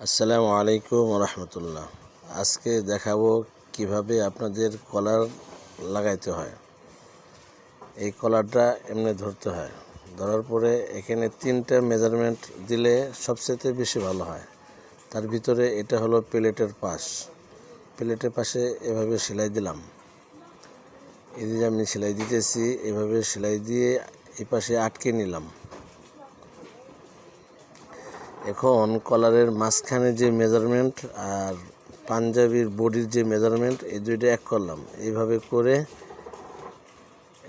আসসালামু আলাইকুম রহমতুল্লাহ। আজকে দেখাবো কিভাবে আপনাদের কলার লাগাইতে হয়। এই কলারটা এমনি ধরতে হয়, ধরার পরে এখানে 3টা মেজারমেন্ট দিলে সবচেয়ে বেশি ভালো হয়। তার ভিতরে এটা হলো প্লেটের পাশ। প্লেটের পাশে এভাবে সেলাই দিলাম। এই যে আমি সেলাই দিতেছি, এভাবে সেলাই দিয়ে এই পাশে আটকে নিলাম। এখন কলারের মাঝখানে যে মেজারমেন্ট আর পাঞ্জাবির বডির যে মেজারমেন্ট, এই দুইটা এক করলাম। এইভাবে করে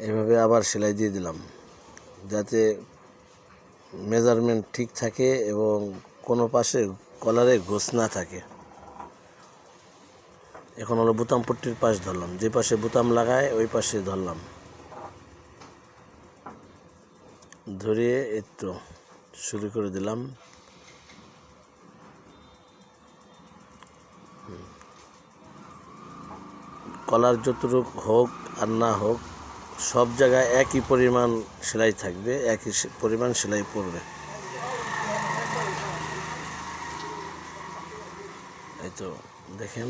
এইভাবে আবার সেলাই দিয়ে দিলাম, যাতে মেজারমেন্ট ঠিক থাকে এবং কোনো পাশে কলারে গোছ না থাকে। এখন হলো বোতাম পট্টির পাশ ধরলাম, যে পাশে বোতাম লাগায় ওই পাশে ধরলাম, ধরিয়ে এই তো শুরু করে দিলাম। কলার যতটুক হোক আর না হোক, সব জায়গায় একই পরিমাণ সেলাই থাকবে, একই পরিমাণ সেলাই পড়বে। এই তো দেখেন,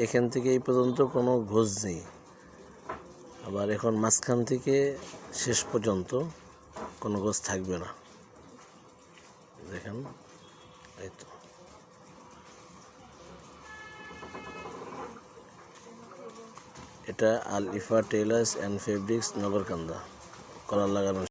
এখান থেকে এই পর্যন্ত কোনো ঘোষ নেই। আবার এখন মাঝখান থেকে শেষ পর্যন্ত কোনো গোছ থাকবে না। দেখেন, এই তো এটা Al Ifa tailors and fabrics, Nagarkanda, collar লাগানো।